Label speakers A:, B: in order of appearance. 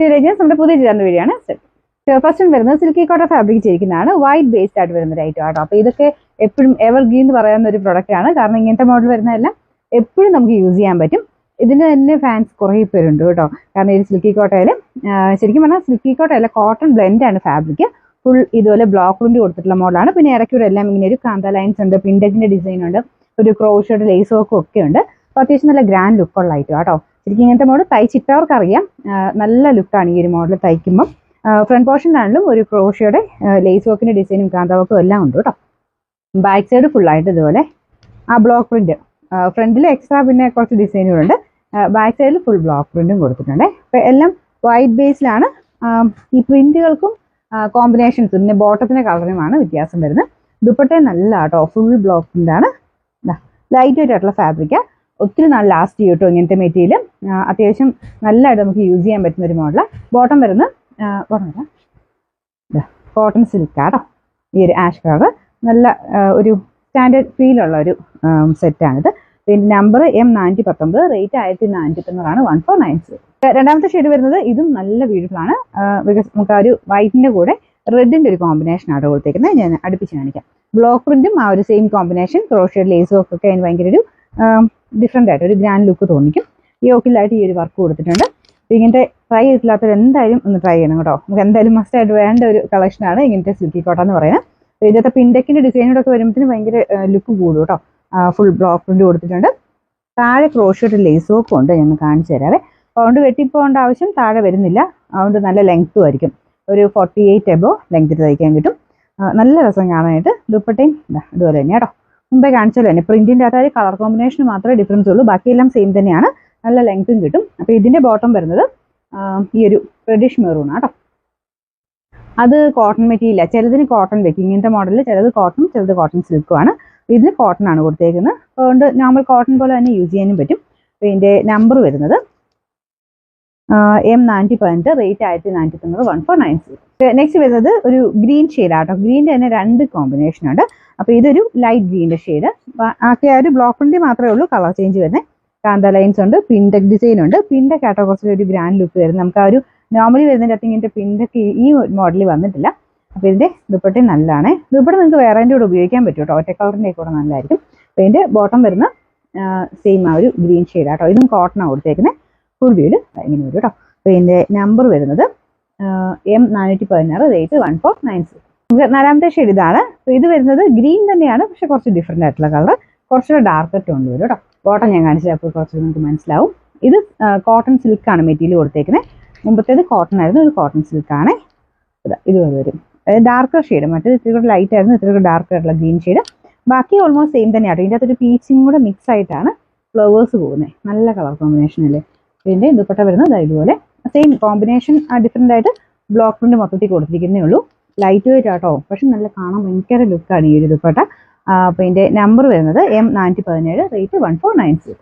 A: നമ്മുടെ പുതിയ ചേർന്ന വീഡിയോയാണ്. ഫസ്റ്റ് വരുന്നത് സിൽക്കി കോട്ടൺ ഫാബ്രിക് ചെയ്യിക്കുന്നതാണ്. വൈറ്റ് ബേസ്ഡ് ആയിട്ട് വരുന്ന ഒരു ഐറ്റം ആട്ടോ. അപ്പോൾ ഇതൊക്കെ എപ്പോഴും എവർ ഗ്രീൻ എന്ന് പറയുന്ന ഒരു പ്രൊഡക്റ്റ് ആണ്. കാരണം ഇങ്ങനത്തെ മോഡൽ വരുന്നതെല്ലാം എപ്പോഴും നമുക്ക് യൂസ് ചെയ്യാൻ പറ്റും. ഇതിന് തന്നെ ഫാൻസ് കുറേ പേരുണ്ട് കേട്ടോ. കാരണം ഈ സിൽക്കി കോട്ടയിൽ ശരിക്കും പറഞ്ഞാൽ സിൽക്കി കോട്ടയല്ല, കോട്ടൺ ബ്ലെൻഡ് ആണ് ഫാബ്രിക്. ഫുൾ ഇതുപോലെ ബ്ലോക്ക് പ്രിന്റ് കൊടുത്തിട്ടുള്ള മോഡലാണ്. പിന്നെ ഇടയ്ക്കൂടെ എല്ലാം ഇങ്ങനെ ഒരു കാന്ത ലൈൻസ് ഉണ്ട്, പിൻഡക്കിന്റെ ഡിസൈൻ ഉണ്ട്, ഒരു ക്രോഷോട്ട് ലേസ് വർക്കും ഒക്കെ ഉണ്ട്. അപ്പോൾ അത്യാവശ്യം നല്ല ഗ്രാൻഡ് ലുക്കുള്ള ഐറ്റം കേട്ടോ. ശരിക്കും ഇങ്ങനത്തെ മോഡൽ തയ്ച്ചിട്ടവർക്ക് അറിയാം, നല്ല ലുക്കാണ് ഈ ഒരു മോഡൽ തയ്ക്കുമ്പം. ഫ്രണ്ട് പോർഷനാണെങ്കിലും ഒരു ക്രോഷയുടെ ലേസ് വർക്കിന്റെ ഡിസൈനും കാന്ത വർക്കും എല്ലാം ഉണ്ട് കേട്ടോ. ബാക്ക് സൈഡ് ഫുള്ളായിട്ട് ഇതുപോലെ ആ ബ്ലോക്ക് പ്രിന്റ്, ഫ്രണ്ടിൽ എക്സ്ട്രാ പിന്നെ കുറച്ച് ഡിസൈനുകളുണ്ട്. ബാക്ക് സൈഡിൽ ഫുൾ ബ്ലോക്ക് പ്രിന്റും കൊടുത്തിട്ടുണ്ട്. അപ്പോൾ എല്ലാം വൈറ്റ് ബേസിലാണ്. ഈ പ്രിന്റുകൾക്കും കോമ്പിനേഷൻസ് പിന്നെ ബോട്ടത്തിന്റെ കളറിനുമാണ് വ്യത്യാസം വരുന്നത്. ദുപ്പട്ട നല്ല കേട്ടോ, ഫുൾ ബ്ലോക്ക് പ്രിന്റാണ്. ലൈറ്റ് വെയിറ്റ് ആയിട്ടുള്ള ഫാബ്രിക്കാണ്. ഒത്തിരി നാൾ ലാസ്റ്റ് ചെയ്യും കേട്ടോ ഇങ്ങനത്തെ മെറ്റീരിയൽ. അത്യാവശ്യം നല്ലതായിട്ട് നമുക്ക് യൂസ് ചെയ്യാൻ പറ്റുന്ന ഒരു മോഡലാണ്. ബോട്ടം വരുന്നത് കോട്ടൺ സിൽക്കാട്ടോ. ഈ ഒരു ആഷ് കളർ നല്ല ഒരു സ്റ്റാൻഡേർഡ് ഫീലുള്ള ഒരു സെറ്റാണിത്. പിന്നെ നമ്പർ M419, റേറ്റ് 1490, 1490. രണ്ടാമത്തെ ഷെയ്ഡ് വരുന്നത് ഇതും നല്ല ബ്യൂട്ടിഫുൾ ആണ്. ബിക്കോസ് നമുക്ക് ആ ഒരു വൈറ്റിന്റെ കൂടെ റെഡിന്റെ ഒരു കോമ്പിനേഷൻ ആണ് കൊടുത്തേക്കുന്നത്. ഞാൻ അടുപ്പിച്ച് കാണിക്കാം. ബ്ലോക്ക് പ്രിന്റും ആ ഒരു സെയിം കോമ്പിനേഷൻ, ക്രോഷേഡ് ലേസ് വർക്ക് ഒക്കെ അതിന് ഭയങ്കര ഒരു ഡിഫറെന്റ് ആയിട്ട് ഒരു ഗ്രാൻഡ് ലുക്ക് തോന്നിക്കും. യോക്കിലായിട്ട് ഈ ഒരു വർക്ക് കൊടുത്തിട്ടുണ്ട്. അപ്പോൾ ഇങ്ങനത്തെ ട്രൈ ചെയ്തിട്ടില്ലാത്തവർ എന്തായാലും ഒന്ന് ട്രൈ ചെയ്യണം കേട്ടോ. നമുക്ക് എന്തായാലും മസ്റ്റ് ആയിട്ട് വേണ്ട ഒരു കളക്ഷനാണ് ഇങ്ങനത്തെ സിൽക്കി കോട്ടൺ എന്ന് പറയുന്നത്. ഇതിനകത്തെ പിൻഡക്കിന്റെ ഡിസൈനോടെ ഒക്കെ വരുമ്പോഴത്തേന് ഭയങ്കര ലുക്ക് കൂടും കേട്ടോ. ഫുൾ ബ്ലോക്ക് പ്രിന്റ് കൊടുത്തിട്ടുണ്ട്. താഴെ ക്രോഷേഡ് ലേസ് വർക്കും ഉണ്ട്. ഞാൻ കാണിച്ചു തരാവേ. അതുകൊണ്ട് വെട്ടിപ്പോകേണ്ട ആവശ്യം താഴെ വരുന്നില്ല. അതുകൊണ്ട് നല്ല ലെങ്ത്തും ആയിരിക്കും. ഒരു 48 എബോ ലെങ്ത്തിൽ തയ്ക്കാൻ കിട്ടും. നല്ല രസം കാണാനായിട്ട്. ദുപ്പട്ടയും ഇതുപോലെ തന്നെ കേട്ടോ. മുമ്പേ കാണിച്ചല്ലോ തന്നെ. പ്രിന്റിൻ്റെ അകത്ത് കളർ കോമ്പിനേഷൻ മാത്രമേ ഡിഫറൻസ് ഉള്ളൂ, ബാക്കിയെല്ലാം സെയിം തന്നെയാണ്. നല്ല ലെങ്ത്തും കിട്ടും. അപ്പോൾ ഇതിന്റെ ബോട്ടം വരുന്നത് ഈ ഒരു റെഡിഷ് മെറൂൺ ആട്ടോ. അത് കോട്ടൺ മെറ്റീരിയൽ, ചിലതിന് കോട്ടൺ വെക്കും ഇങ്ങനത്തെ മോഡലിൽ, ചിലത് കോട്ടൺ, ചിലത് കോട്ടൺ സിൽക്കുമാണ്. ഇതിന് കോട്ടൺ ആണ് കൊടുത്തേക്കുന്നത്. അതുകൊണ്ട് നോർമൽ കോട്ടൺ പോലെ തന്നെ യൂസ് ചെയ്യാനും പറ്റും. അപ്പോൾ ഇതിന്റെ നമ്പർ വരുന്നത് M415, റേറ്റ് 1490, 1490. നെക്സ്റ്റ് വരുന്നത് ഒരു ഗ്രീൻ ഷെയ്ഡ് ആട്ടോ. ഗ്രീനിന്റെ തന്നെ 2 കോമ്പിനേഷൻ ഉണ്ട്. അപ്പോൾ ഇതൊരു ലൈറ്റ് ഗ്രീനിന്റെ ഷെയ്ഡ്. ആക്കി ആ ഒരു ബ്ലോക്ക് പ്രിന്റ് മാത്രമേ ഉള്ളൂ കളർ ചേഞ്ച് വരുന്നത്. കാന്ത ലൈൻസ് ഉണ്ട്, പിൻഡക് ഡിസൈൻ ഉണ്ട്. പിൻഡക് ആട്ടോ കുറച്ചൊരു ഗ്രാൻഡ് ലുക്ക് വരുന്നത്. നമുക്ക് ആ ഒരു നോർമലി വരുന്നതിൻ്റെ അകത്ത് ഇങ്ങനത്തെ പിൻഡക് ഈ മോഡലിൽ വന്നിട്ടില്ല. അപ്പോൾ ഇതിന്റെ ദുപ്പട്ടയും നല്ലതാണ്. ദുപ്പട്ട നിങ്ങൾക്ക് വേറെ കൂടെ ഉപയോഗിക്കാൻ പറ്റും കേട്ടോ. ഒറ്റ കളറിൻ്റെ കൂടെ നല്ലതായിരിക്കും. അപ്പോൾ ഇതിന്റെ ബോട്ടം വരുന്ന സെയിം ആ ഒരു ഗ്രീൻ ഷെയ്ഡ് ആട്ടോ. ഇതും കോട്ടണാണ് കൊടുത്തേക്കുന്നത്. ഫുൾ വ്യൂല് ഇങ്ങനെ വരും കേട്ടോ. അപ്പോൾ ഇതിന്റെ നമ്പർ വരുന്നത് M416, റേറ്റ് 1490. നാലാമത്തെ ഷെയ്ഡ് ഇതാണ്. അപ്പോൾ ഇത് വരുന്നത് ഗ്രീൻ തന്നെയാണ്, പക്ഷെ കുറച്ച് ഡിഫറെന്റ് ആയിട്ടുള്ള കളർ, കുറച്ചുകൂടെ ഡാർക്ക് ടോൺ വരും കേട്ടോ. ബോട്ടം ഞാൻ കാണിച്ചത് അപ്പോൾ കുറച്ച് നിങ്ങൾക്ക് മനസ്സിലാവും. ഇത് കോട്ടൺ സിൽക്കാണ് മെറ്റീരിയൽ കൊടുത്തേക്കുന്നത്. മുമ്പത്തേത് കോട്ടൺ ആയിരുന്നു, ഇത് കോട്ടൺ സിൽക്കാണ്. ഇതുപോലെ വരും. അതായത് ഡാർക്കർ ഷെയ്ഡ്. മറ്റേത് ഇത്തിരി കൂടെ ലൈറ്റ് ആയിരുന്നു, ഇത്തിരി കൂടെ ഡാർക്ക് ആയിട്ടുള്ള ഗ്രീൻ ഷെയ്ഡ്. ബാക്കി ഓൾമോസ്റ്റ് സെയിം തന്നെയാണ്. ഇതിൻ്റെ അകത്തൊരു പീച്ചും കൂടെ മിക്സ് ആയിട്ടാണ് ഫ്ലവേഴ്സ് പോകുന്നത്. നല്ല കളർ കോമ്പിനേഷൻ അല്ലേ. ഇതിൻ്റെ ദുപ്പട്ട വരുന്നത് ഇതുപോലെ സെയിം കോമ്പിനേഷൻ, ഡിഫറെൻ്റ് ആയിട്ട് ബ്ലോക്ക് പ്രിന്റ് മൊത്തത്തിൽ കൊടുത്തിരിക്കുന്നേ ഉള്ളൂ. ലൈറ്റ് വെയിറ്റ് ആട്ടോ, പക്ഷെ നല്ല കാണാൻ ഭയങ്കര ലുക്കാണ് ഈ ഒരു ദുപ്പട്ട. അപ്പോൾ ഇതിൻ്റെ നമ്പർ വരുന്നത് M417, റേറ്റ് 1490.